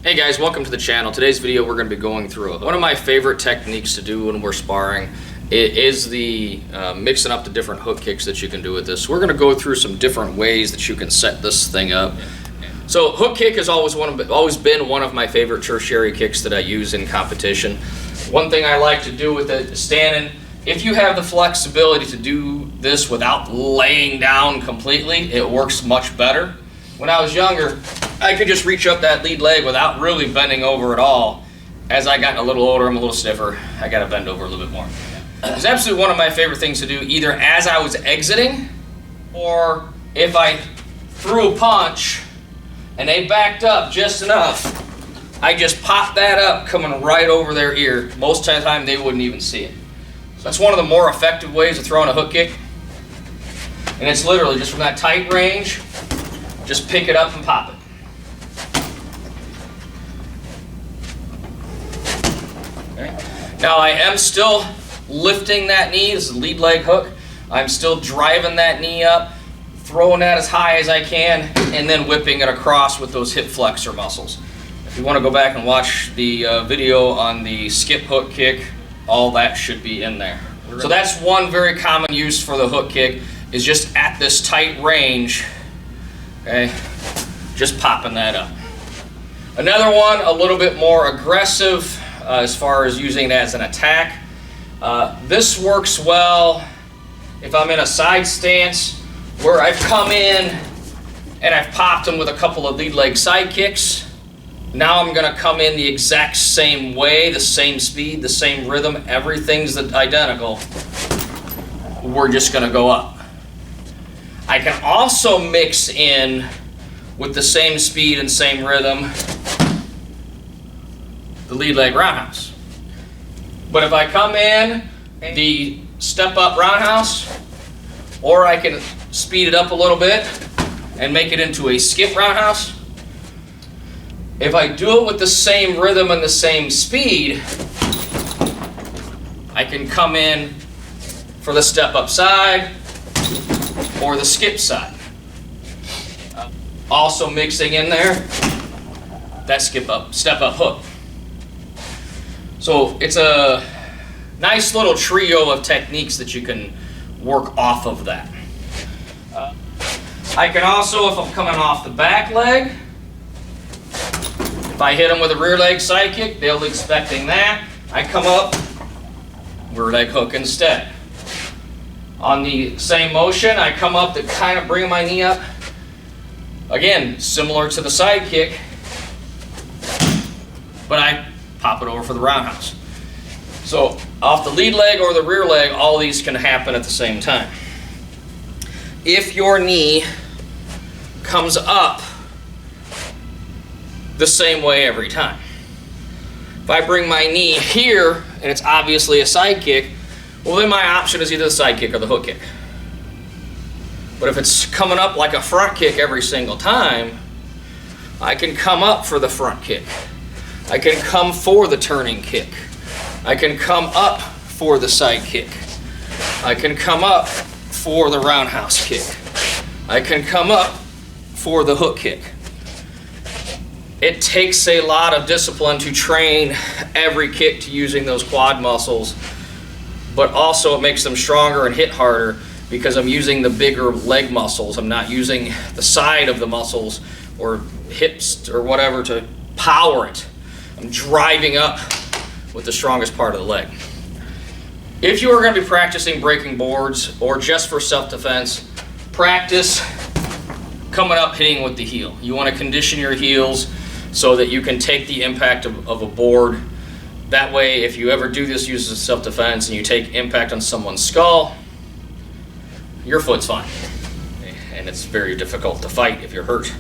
Hey guys, welcome to the channel. Today's video we're going to be going through one of my favorite techniques to do when we're sparring. It is the mixing up the different hook kicks that you can do with this. So we're going to go through some different ways that you can set this thing up. So hook kick has always been one of my favorite tertiary kicks that I use in competition. One thing I like to do with it is standing. If you have the flexibility to do this without laying down completely, it works much better. When I was younger, I could just reach up that lead leg without really bending over at all. As I got a little older, I'm a little stiffer. I got to bend over a little bit more. It's absolutely one of my favorite things to do, either as I was exiting or if I threw a punch and they backed up just enough, I just popped that up coming right over their ear. Most of the time they wouldn't even see it. So that's one of the more effective ways of throwing a hook kick. And it's literally just from that tight range, just pick it up and pop it. Okay. Now I am still lifting that knee. This is a lead leg hook. I'm still driving that knee up, throwing that as high as I can, and then whipping it across with those hip flexor muscles. If you want to go back and watch the video on the skip hook kick, all that should be in there. So that's one very common use for the hook kick, is just at this tight range, okay, just popping that up. Another one, a little bit more aggressive as far as using it as an attack. This works well if I'm in a side stance where I've come in and I've popped them with a couple of lead leg side kicks. Now I'm going to come in the exact same way, the same speed, the same rhythm, everything's identical. We're just going to go up. I can also mix in with the same speed and same rhythm the lead leg roundhouse. But if I come in the step up roundhouse, or I can speed it up a little bit and make it into a skip roundhouse, if I do it with the same rhythm and the same speed, I can come in for the step up side or the skip side. Also mixing in there that step up hook. So it's a nice little trio of techniques that you can work off of that. I can also, if I'm coming off the back leg, if I hit them with a rear leg side kick, they'll be expecting that. I come up, rear leg hook instead. On the same motion, I come up to kind of bring my knee up. Again, similar to the side kick, but I pop it over for the roundhouse. So off the lead leg or the rear leg, all these can happen at the same time. If your knee comes up the same way every time. If I bring my knee here and it's obviously a side kick, well then my option is either the side kick or the hook kick. But if it's coming up like a front kick every single time, I can come up for the front kick. I can come for the turning kick. I can come up for the side kick. I can come up for the roundhouse kick. I can come up for the hook kick. It takes a lot of discipline to train every kick to using those quad muscles, but also it makes them stronger and hit harder because I'm using the bigger leg muscles. I'm not using the side of the muscles or hips or whatever to power it. I'm driving up with the strongest part of the leg. If you are going to be practicing breaking boards or just for self-defense, practice coming up hitting with the heel. You want to condition your heels so that you can take the impact of a board. That way, if you ever do this use as self-defense and you take impact on someone's skull, your foot's fine. And it's very difficult to fight if you're hurt.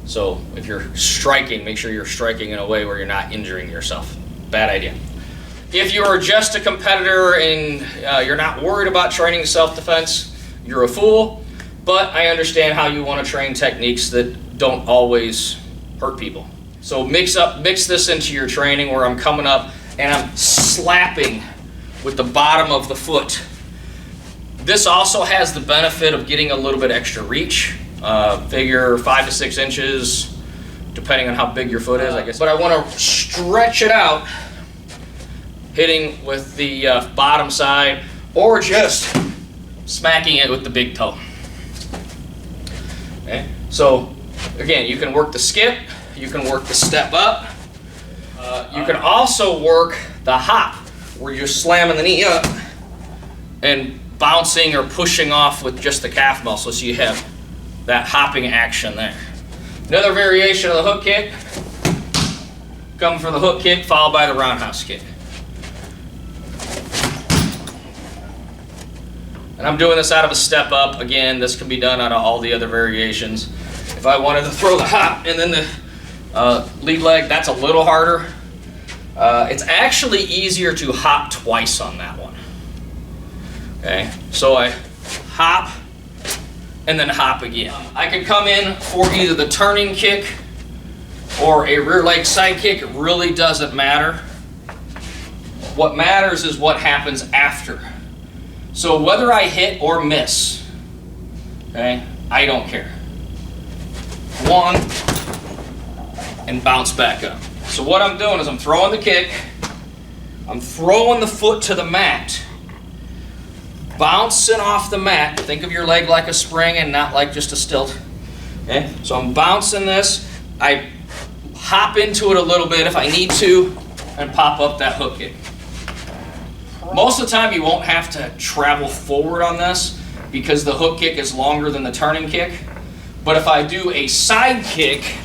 So if you're striking, make sure you're striking in a way where you're not injuring yourself. Bad idea. If you are just a competitor and you're not worried about training self-defense, you're a fool. But I understand how you want to train techniques that don't always hurt people. So mix this into your training where I'm coming up and I'm slapping with the bottom of the foot. This also has the benefit of getting a little bit extra reach. Figure 5 to 6 inches depending on how big your foot is, I guess. But I want to stretch it out, hitting with the bottom side, or just smacking it with the big toe. Okay, so again, you can work the skip, you can work the step up, you can also work the hop, where you're slamming the knee up and bouncing or pushing off with just the calf muscle, so you have that hopping action there. Another variation of the hook kick, coming for the hook kick followed by the roundhouse kick. And I'm doing this out of a step up. Again, this can be done out of all the other variations. If I wanted to throw the hop and then the lead leg, that's a little harder. It's actually easier to hop twice on that one. Okay, so I hop and then hop again. I can come in for either the turning kick or a rear leg side kick. It really doesn't matter. What matters is what happens after. So whether I hit or miss, okay, I don't care. One, and bounce back up. So what I'm doing is I'm throwing the kick, I'm throwing the foot to the mat, bouncing off the mat. Think of your leg like a spring and not like just a stilt. Okay? So I'm bouncing this, I hop into it a little bit if I need to, and pop up that hook kick. Most of the time you won't have to travel forward on this because the hook kick is longer than the turning kick. But if I do a side kick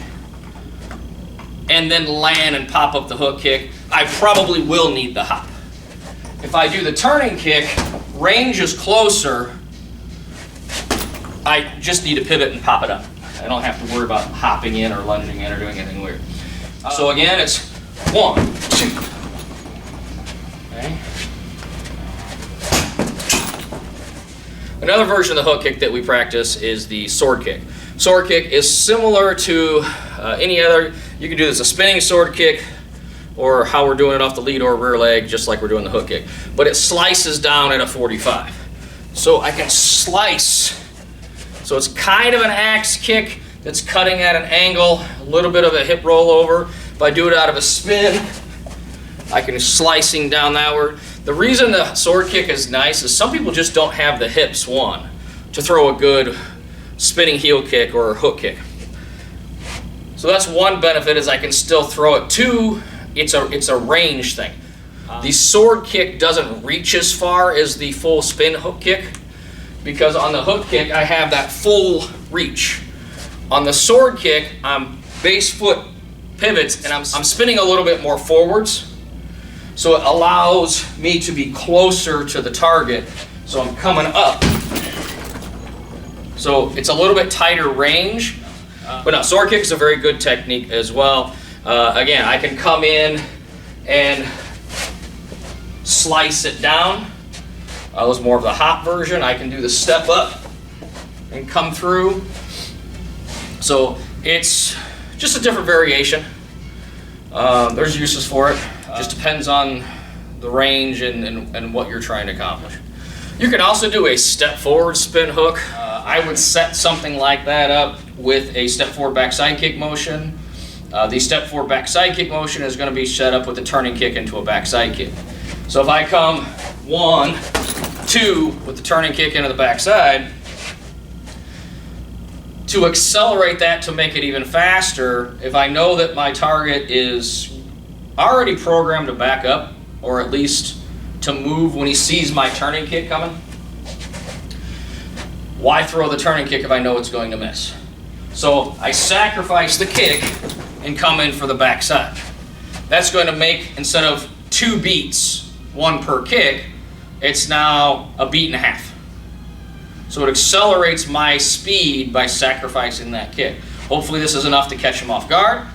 and then land and pop up the hook kick, I probably will need the hop. If I do the turning kick, range is closer, I just need to pivot and pop it up. I don't have to worry about hopping in or lunging in or doing anything weird. So again, it's 1, 2. Okay. Another version of the hook kick that we practice is the sword kick. Sword kick is similar to any other. You can do this a spinning sword kick, or how we're doing it off the lead or rear leg, just like we're doing the hook kick. But it slices down at a 45. So I can slice. So it's kind of an axe kick that's cutting at an angle, a little bit of a hip rollover. If I do it out of a spin, I can slicing down that way. The reason the sword kick is nice is some people just don't have the hips, one, to throw a good spinning heel kick or hook kick. So that's one benefit, is I can still throw it. Two, it's a range thing. The sword kick doesn't reach as far as the full spin hook kick, because on the hook kick I have that full reach. On the sword kick, I'm base foot pivots and I'm spinning a little bit more forwards. So it allows me to be closer to the target. So I'm coming up. So it's a little bit tighter range. But no, sword kick is a very good technique as well. Again, I can come in and slice it down. That was more of the hop version. I can do the step up and come through. So it's just a different variation. There's uses for it. Just depends on the range and what you're trying to accomplish. You can also do a step forward spin hook. I would set something like that up with a step forward back side kick motion. The step forward back side kick motion is going to be set up with a turning kick into a back side kick. So if I come 1, 2 with the turning kick into the back side, to accelerate that to make it even faster, if I know that my target is already programmed to back up, or at least to move when he sees my turning kick coming, why throw the turning kick if I know it's going to miss? So I sacrifice the kick and come in for the back side. That's going to make, instead of 2 beats, 1 per kick, it's now a beat and a half. So it accelerates my speed by sacrificing that kick. Hopefully this is enough to catch him off guard.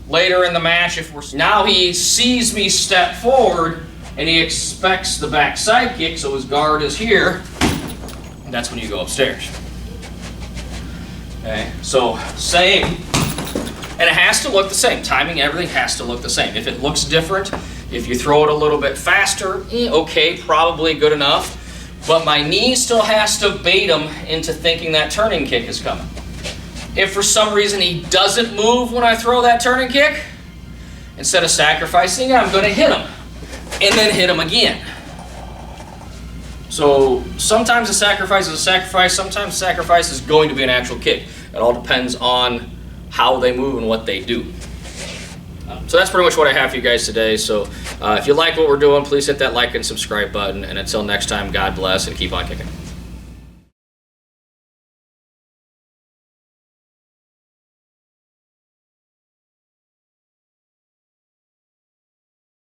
Later in the match, now he sees me step forward and he expects the back side kick, so his guard is here, and that's when you go upstairs. Okay, so same, and it has to look the same. Timing, everything has to look the same. If it looks different, if you throw it a little bit faster, okay, probably good enough. But my knee still has to bait him into thinking that turning kick is coming. If for some reason he doesn't move when I throw that turning kick, instead of sacrificing it, I'm going to hit him and then hit him again. So sometimes a sacrifice is a sacrifice, sometimes a sacrifice is going to be an actual kick. It all depends on how they move and what they do. So that's pretty much what I have for you guys today. So if you like what we're doing, please hit that like and subscribe button. And until next time, God bless and keep on kicking.